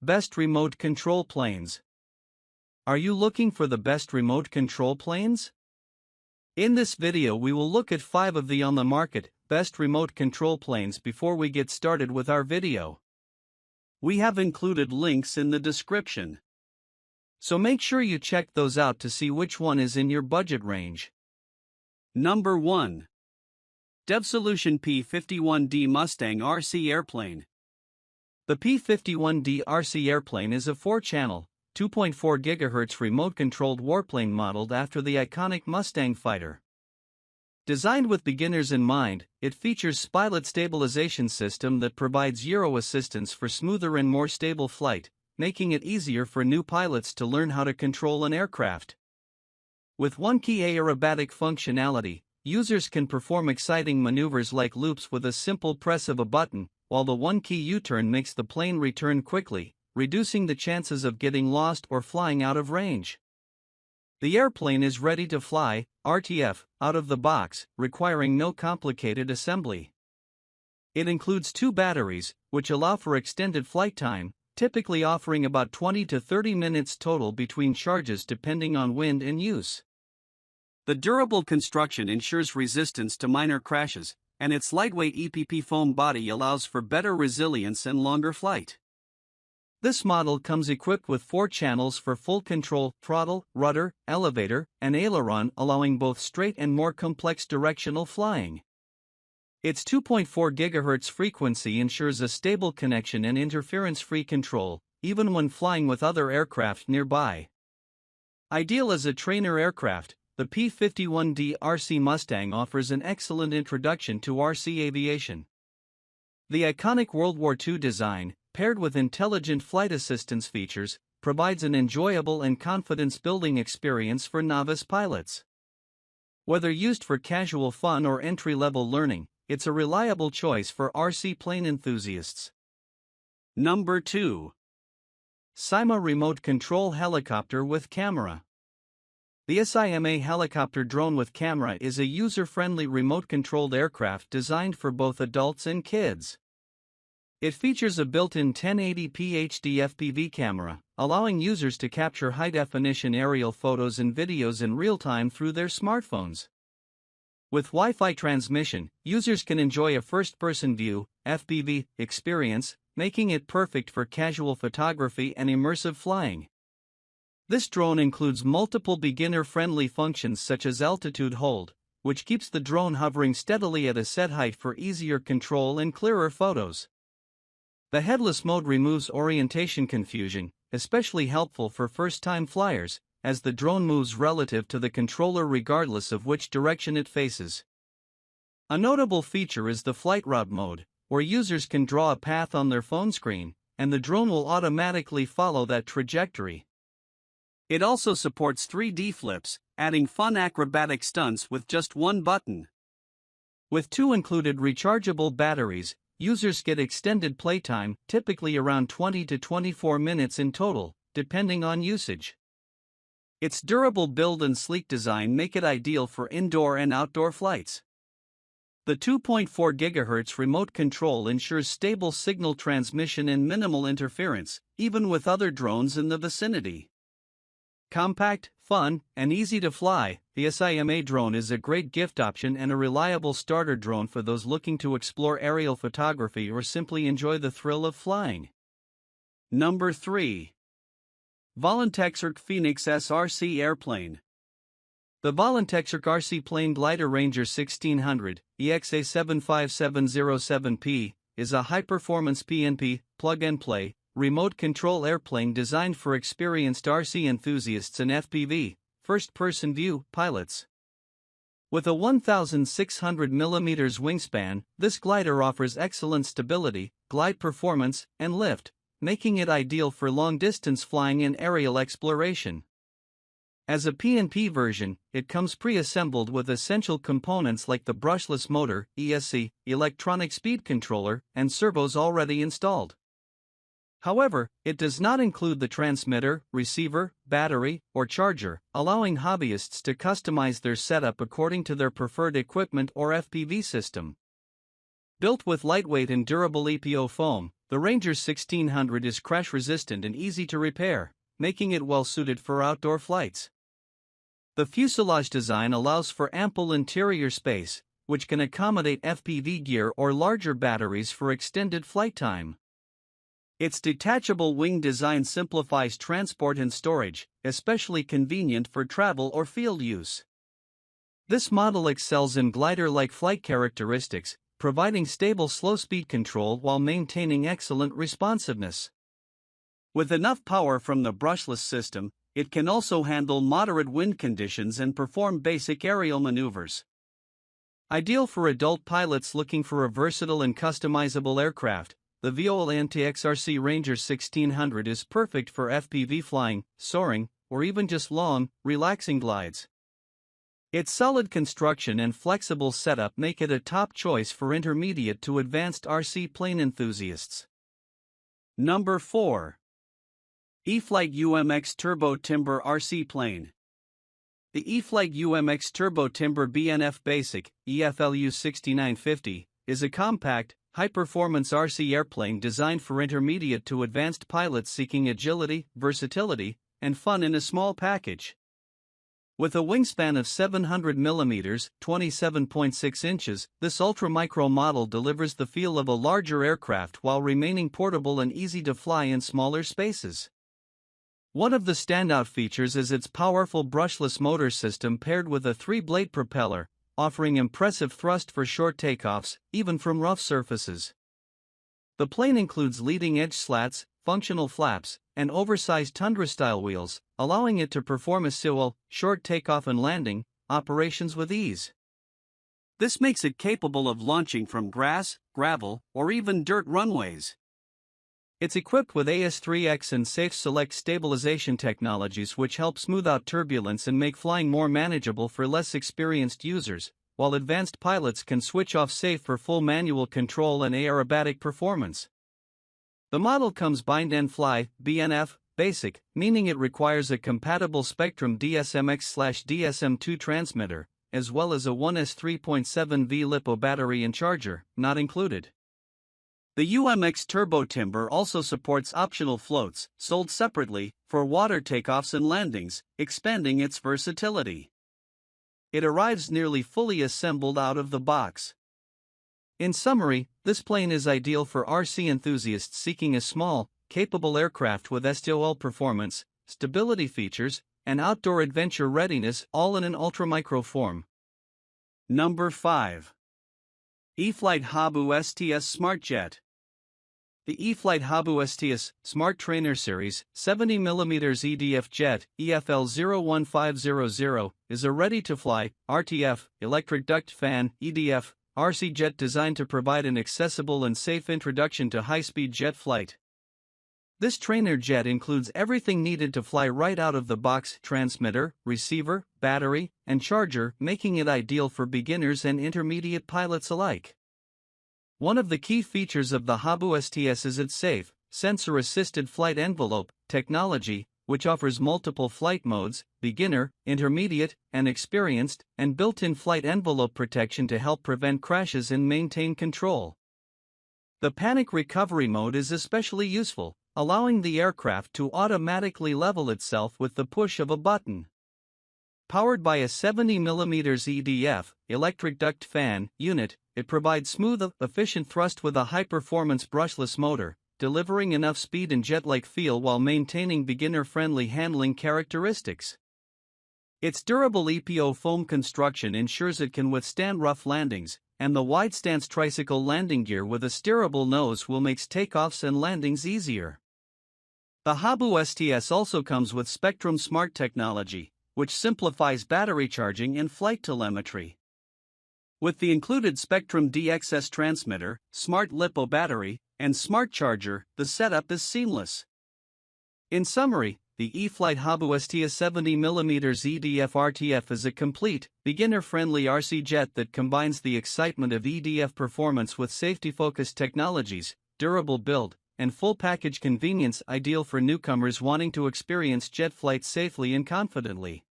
Best remote control planes. Are you looking for the best remote control planes? In this video we will look at 5 of the on the market best remote control planes before we get started with our video. We have included links in the description, so make sure you check those out to see which one is in your budget range. Number 1. Devsolution P-51D Mustang RC Airplane. The P-51D RC airplane is a 4-channel, 2.4 GHz remote-controlled warplane modeled after the iconic Mustang fighter. Designed with beginners in mind, it features pilot stabilization system that provides gyro assistance for smoother and more stable flight, making it easier for new pilots to learn how to control an aircraft. With one-key aerobatic functionality, users can perform exciting maneuvers like loops with a simple press of a button, while the one-key U-turn makes the plane return quickly, reducing the chances of getting lost or flying out of range. The airplane is ready to fly, RTF, out of the box, requiring no complicated assembly. It includes 2 batteries, which allow for extended flight time, typically offering about 20 to 30 minutes total between charges depending on wind and use. The durable construction ensures resistance to minor crashes, and its lightweight EPP foam body allows for better resilience and longer flight. This model comes equipped with 4 channels for full control: throttle, rudder, elevator, and aileron, allowing both straight and more complex directional flying. Its 2.4 GHz frequency ensures a stable connection and interference-free control, even when flying with other aircraft nearby. Ideal as a trainer aircraft, the P-51D RC Mustang offers an excellent introduction to RC aviation. The iconic World War II design, paired with intelligent flight assistance features, provides an enjoyable and confidence-building experience for novice pilots. Whether used for casual fun or entry-level learning, it's a reliable choice for RC plane enthusiasts. Number 2. Syma Remote Control Helicopter with Camera. The Syma helicopter drone with camera is a user-friendly remote-controlled aircraft designed for both adults and kids. It features a built-in 1080p HD FPV camera, allowing users to capture high-definition aerial photos and videos in real time through their smartphones. With Wi-Fi transmission, users can enjoy a first-person view (FPV) experience, making it perfect for casual photography and immersive flying. This drone includes multiple beginner-friendly functions such as altitude hold, which keeps the drone hovering steadily at a set height for easier control and clearer photos. The headless mode removes orientation confusion, especially helpful for first-time flyers, as the drone moves relative to the controller regardless of which direction it faces. A notable feature is the flight route mode, where users can draw a path on their phone screen, and the drone will automatically follow that trajectory. It also supports 3D flips, adding fun acrobatic stunts with just one button. With 2 included rechargeable batteries, users get extended playtime, typically around 20 to 24 minutes in total, depending on usage. Its durable build and sleek design make it ideal for indoor and outdoor flights. The 2.4 GHz remote control ensures stable signal transmission and minimal interference, even with other drones in the vicinity. Compact, fun, and easy to fly, the Syma drone is a great gift option and a reliable starter drone for those looking to explore aerial photography or simply enjoy the thrill of flying. Number 3. Volantexrc Phoenix SRC Airplane. The Volantexrc RC Plane Glider Ranger 1600, EXA75707P, is a high-performance PNP, plug-and-play, remote control airplane designed for experienced RC enthusiasts and FPV, first-person view, pilots. With a 1,600 mm wingspan, this glider offers excellent stability, glide performance, and lift, making it ideal for long-distance flying and aerial exploration. As a PNP version, it comes pre-assembled with essential components like the brushless motor, ESC, electronic speed controller, and servos already installed. However, it does not include the transmitter, receiver, battery, or charger, allowing hobbyists to customize their setup according to their preferred equipment or FPV system. Built with lightweight and durable EPO foam, The Ranger 1600 is crash-resistant and easy to repair, making it well-suited for outdoor flights. The fuselage design allows for ample interior space, which can accommodate FPV gear or larger batteries for extended flight time. Its detachable wing design simplifies transport and storage, especially convenient for travel or field use. This model excels in glider-like flight characteristics, providing stable slow-speed control while maintaining excellent responsiveness. With enough power from the brushless system, it can also handle moderate wind conditions and perform basic aerial maneuvers. Ideal for adult pilots looking for a versatile and customizable aircraft, the Volantexrc Ranger 1600 is perfect for FPV flying, soaring, or even just long, relaxing glides. Its solid construction and flexible setup make it a top choice for intermediate to advanced RC plane enthusiasts. Number 4. E-flite UMX Turbo Timber RC Plane. The E-flite UMX Turbo Timber BNF Basic, EFLU 6950, is a compact, high-performance RC airplane designed for intermediate to advanced pilots seeking agility, versatility, and fun in a small package. With a wingspan of 700 mm (27.6 inches), this ultra-micro model delivers the feel of a larger aircraft while remaining portable and easy to fly in smaller spaces. One of the standout features is its powerful brushless motor system paired with a 3-blade propeller, offering impressive thrust for short takeoffs, even from rough surfaces. The plane includes leading-edge slats, functional flaps, and oversized Tundra-style wheels, allowing it to perform SEOL, short takeoff and landing, operations with ease. This makes it capable of launching from grass, gravel, or even dirt runways. It's equipped with AS3X and Safe Select stabilization technologies which help smooth out turbulence and make flying more manageable for less experienced users, while advanced pilots can switch off Safe for full manual control and aerobatic performance. The model comes bind and fly, BNF, basic, meaning it requires a compatible Spectrum DSMX/DSM2 transmitter, as well as a 1S 3.7V LiPo battery and charger, not included. The UMX Turbo Timber also supports optional floats, sold separately, for water takeoffs and landings, expanding its versatility. It arrives nearly fully assembled out of the box. In summary, this plane is ideal for RC enthusiasts seeking a small, capable aircraft with STOL performance, stability features, and outdoor adventure readiness, all in an ultra-micro form. Number 5. E-flite Habu STS Smart Jet. The E-flite Habu STS Smart Trainer Series 70mm EDF jet EFL 01500 is a ready-to-fly RTF electric duct fan EDF RC jet designed to provide an accessible and safe introduction to high-speed jet flight. This trainer jet includes everything needed to fly right out of the box: transmitter, receiver, battery, and charger, making it ideal for beginners and intermediate pilots alike. One of the key features of the Habu STS is its safe, sensor-assisted flight envelope technology, which offers multiple flight modes: beginner, intermediate, and experienced, and built-in flight envelope protection to help prevent crashes and maintain control. The panic recovery mode is especially useful, allowing the aircraft to automatically level itself with the push of a button. Powered by a 70mm EDF electric duct fan unit, it provides smooth, efficient thrust with a high-performance brushless motor, delivering enough speed and jet-like feel while maintaining beginner-friendly handling characteristics. Its durable EPO foam construction ensures it can withstand rough landings, and the wide-stance tricycle landing gear with a steerable nose will make takeoffs and landings easier. The Habu STS also comes with Spectrum Smart technology, which simplifies battery charging and flight telemetry. With the included Spectrum DXS transmitter, Smart LiPo battery, and Smart charger, the setup is seamless. In summary, the E-flite Habu STS 70mm EDF RTF is a complete, beginner-friendly RC jet that combines the excitement of EDF performance with safety-focused technologies, durable build, and full-package convenience, ideal for newcomers wanting to experience jet flight safely and confidently.